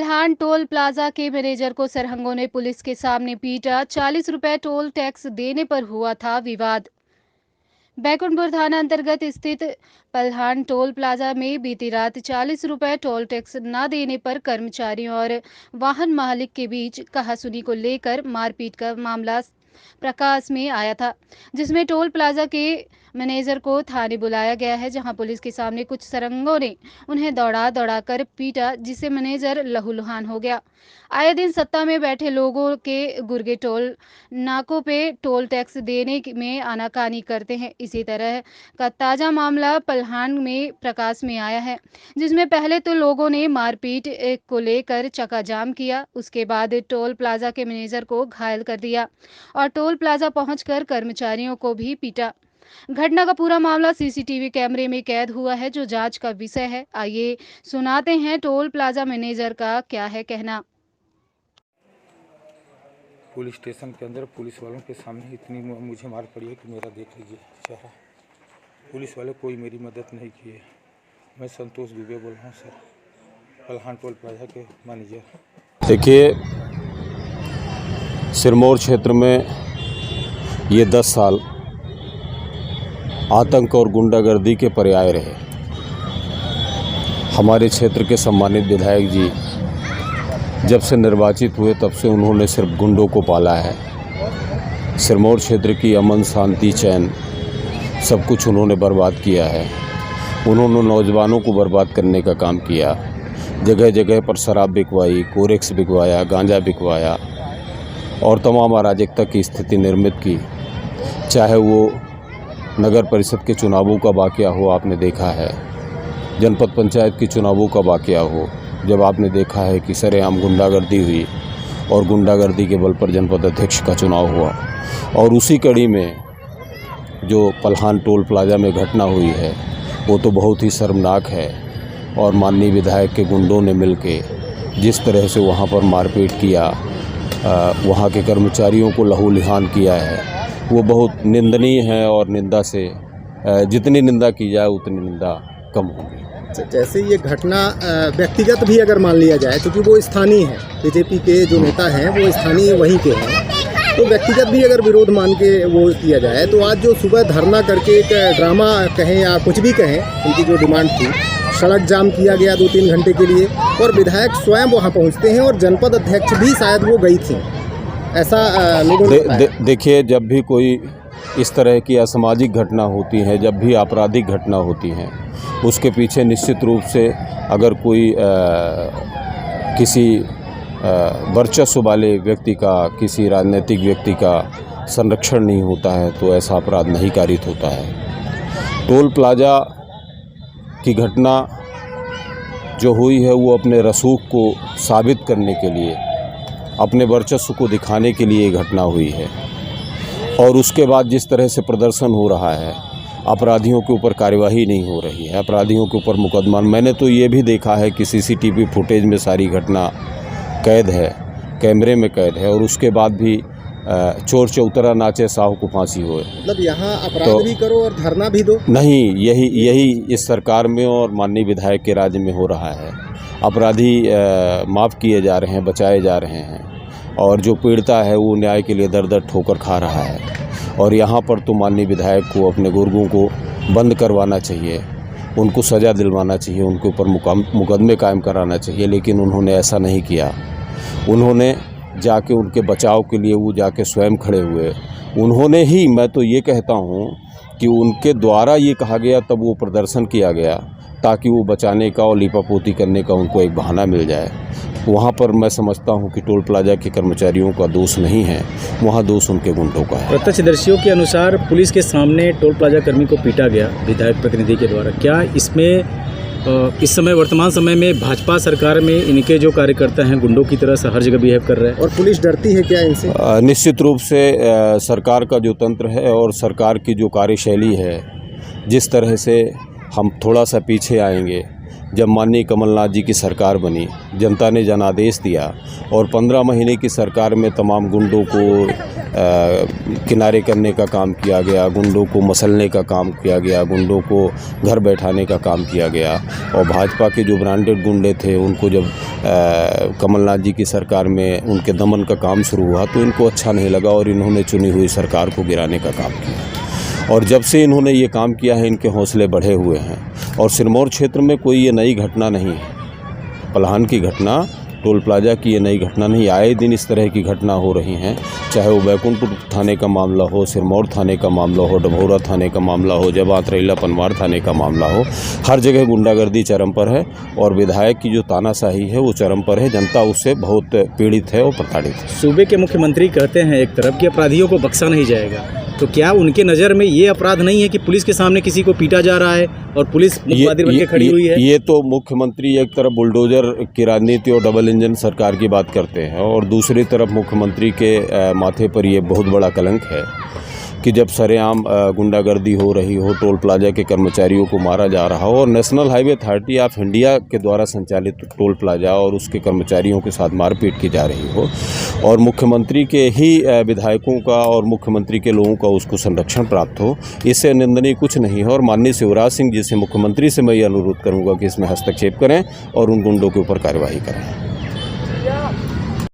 पलहान toll plaza के manager को सरहंगों ने पुलिस के सामने पीटा। 40 रुपए टोल टैक्स देने पर हुआ था विवाद। बैकुंठपुर थाना अंतर्गत स्थित पलहान टोल प्लाजा में बीती रात 40 रुपए टोल टैक्स न देने पर कर्मचारियों और वाहन मालिक के बीच कहासुनी को लेकर मारपीट का मामला प्रकाश में आया था, जिसमें टोल प्लाजा के मैनेजर को थाने बुलाया गया है, जहां पुलिस के सामने कुछ सरंगों ने उन्हें दौड़ा कर पीटा, जिससे मैनेजर लहूलुहान हो गया। आए दिन सत्ता में बैठे लोगों के गुर्गे टोल नाकों पे टोल टैक्स देने में आनाकानी करते हैं। इसी तरह का ताजा मामला पलहान में प्रकाश में आया है, जिसमें पहले तो लोगों ने मारपीट को लेकर चक्काजाम किया, उसके बाद टोल प्लाजा के मैनेजर को घायल कर दिया और टोल प्लाजा पहुंचकर कर्मचारियों को भी पीटा। घटना का पूरा मामला सीसीटीवी कैमरे में कैद हुआ है, जो जांच का विषय है। आइए सुनाते हैं टोल प्लाजा मैनेजर का क्या है कहना। पुलिस स्टेशन के अंदर पुलिस वालों के सामने इतनी मुझे मार पड़ी है कि मेरा देख लीजिए चेहरा। पुलिस वाले कोई मेरी मदद नहीं किए। मैं संतोष दुबे बोल रहा हूँ सर, पलहान टोल प्लाजा के मैनेजर। देखिए, सिरमौर क्षेत्र में ये 10 साल आतंक और गुंडागर्दी के पर्याय रहे। हमारे क्षेत्र के सम्मानित विधायक जी जब से निर्वाचित हुए तब से उन्होंने सिर्फ गुंडों को पाला है। सिरमौर क्षेत्र की अमन शांति चैन सब कुछ उन्होंने बर्बाद किया है। उन्होंने नौजवानों को बर्बाद करने का काम किया। जगह जगह पर शराब बिकवाई, कोरेक्स बिकवाया, गांजा बिकवाया और तमाम अराजकता की स्थिति निर्मित की। चाहे वो नगर परिषद के चुनावों का वाक़या हो, आपने देखा है, जनपद पंचायत के चुनावों का वाक़या हो, जब आपने देखा है कि सरेआम गुंडागर्दी हुई और गुंडागर्दी के बल पर जनपद अध्यक्ष का चुनाव हुआ। और उसी कड़ी में जो पलहान टोल प्लाजा में घटना हुई है वो तो बहुत ही शर्मनाक है। और माननीय विधायक के गुंडों ने मिलके जिस तरह से वहाँ पर मारपीट किया, वहाँ के कर्मचारियों को लहूलुहान किया है, वो बहुत निंदनीय है। और निंदा से जितनी निंदा की जाए उतनी निंदा कम होगी। जैसे ये घटना व्यक्तिगत भी अगर मान लिया जाए, क्योंकि वो स्थानीय है, बीजेपी के जो नेता हैं वो स्थानीय वहीं के हैं, तो व्यक्तिगत भी अगर विरोध मान के वो किया जाए तो आज जो सुबह धरना करके एक ड्रामा कहें या कुछ भी कहें, उनकी जो डिमांड थी, सड़क जाम किया गया 2-3 घंटे के लिए और विधायक स्वयं वहाँ पहुँचते हैं और जनपद अध्यक्ष भी शायद वो गई थी, ऐसा लोगों ने देखिए, जब भी कोई इस तरह की असामाजिक घटना होती है, जब भी आपराधिक घटना होती है, उसके पीछे निश्चित रूप से अगर कोई किसी वर्चस्व वाले व्यक्ति का, किसी राजनीतिक व्यक्ति का संरक्षण नहीं होता है तो ऐसा अपराध नहीं कारित होता है। टोल प्लाजा की घटना जो हुई है वो अपने रसूख को साबित करने के लिए, अपने वर्चस्व को दिखाने के लिए घटना हुई है। और उसके बाद जिस तरह से प्रदर्शन हो रहा है, अपराधियों के ऊपर कार्यवाही नहीं हो रही है, अपराधियों के ऊपर मुकदमा। मैंने तो ये भी देखा है कि सीसीटीवी फुटेज में सारी घटना कैद है, कैमरे में कैद है, और उसके बाद भी चोर चौतरा नाचे साहू को फांसी होए। मतलब यहाँ अपराध भी करो और धरना भी दो? नहीं, यही इस सरकार में और माननीय विधायक के राज्य में हो रहा है। अपराधी माफ़ किए जा रहे हैं, बचाए जा रहे हैं, और जो पीड़िता है वो न्याय के लिए दर ठोकर खा रहा है। और यहाँ पर तो माननीय विधायक को अपने गुर्गों को बंद करवाना चाहिए, उनको सज़ा दिलवाना चाहिए, उनके ऊपर मुकदमे कायम कराना चाहिए, लेकिन उन्होंने ऐसा नहीं किया। उन्होंने जाके उनके बचाव के लिए वो जाके स्वयं खड़े हुए। उन्होंने ही, मैं तो ये कहता हूँ कि उनके द्वारा ये कहा गया, तब वो प्रदर्शन किया गया ताकि वो बचाने का और लिपापोती करने का उनको एक बहाना मिल जाए। वहाँ पर मैं समझता हूँ कि टोल प्लाजा के कर्मचारियों का दोष नहीं है, वहाँ दोष उनके गुंडों का है। प्रत्यक्षदर्शियों के अनुसार पुलिस के सामने टोल प्लाजा कर्मी को पीटा गया विधायक प्रतिनिधि के द्वारा। क्या इसमें इस समय वर्तमान समय में भाजपा सरकार में इनके जो कार्यकर्ता हैं गुंडों की तरह से हर जगह बिहेव कर रहे हैं और पुलिस डरती है क्या इनसे? निश्चित रूप से सरकार का जो तंत्र है और सरकार की जो कार्यशैली है, जिस तरह से हम थोड़ा सा पीछे आएंगे जब माननीय कमलनाथ जी की सरकार बनी, जनता ने जनादेश दिया और 15 महीने की सरकार में तमाम गुंडों को किनारे करने का काम किया गया, गुंडों को मसलने का काम किया गया, गुंडों को घर बैठाने का काम किया गया। और भाजपा के जो ब्रांडेड गुंडे थे उनको जब कमलनाथ जी की सरकार में उनके दमन का काम शुरू हुआ तो इनको अच्छा नहीं लगा और इन्होंने चुनी हुई सरकार को गिराने का काम किया। और जब से इन्होंने ये काम किया है इनके हौसले बढ़े हुए हैं। और सिरमौर क्षेत्र में कोई ये नई घटना नहीं है, पलाहन की घटना, टोल प्लाजा की ये नई घटना नहीं। आए दिन इस तरह की घटना हो रही हैं, चाहे वो बैकुंठपुर थाने का मामला हो, सिरमौर थाने का मामला हो, डभौरा थाने का मामला हो, जबात रैला पनवार थाने का मामला हो, हर जगह गुंडागर्दी चरम पर है और विधायक की जो तानाशाही है वो चरम पर है। जनता उससे बहुत पीड़ित है और प्रताड़ित है। सूबे के मुख्यमंत्री कहते हैं एक तरफ कि अपराधियों को बख्शा नहीं जाएगा, तो क्या उनके नज़र में ये अपराध नहीं है कि पुलिस के सामने किसी को पीटा जा रहा है और पुलिस मुखबिर बनकर खड़ी हुई है? ये तो मुख्यमंत्री एक तरफ बुलडोजर की राजनीति और डबल इंजन सरकार की बात करते हैं और दूसरी तरफ मुख्यमंत्री के माथे पर ये बहुत बड़ा कलंक है कि जब सरेआम गुंडागर्दी हो रही हो, टोल प्लाजा के कर्मचारियों को मारा जा रहा हो और national highway authority of India के द्वारा संचालित टोल प्लाजा और उसके कर्मचारियों के साथ मारपीट की जा रही हो और मुख्यमंत्री के ही विधायकों का और मुख्यमंत्री के लोगों का उसको संरक्षण प्राप्त हो, इससे निंदनीय कुछ नहीं है। और माननीय शिवराज सिंह जी से, मुख्यमंत्री से मैं ये अनुरोध करूँगा कि इसमें हस्तक्षेप करें और उन गुंडों के ऊपर कार्यवाही करें।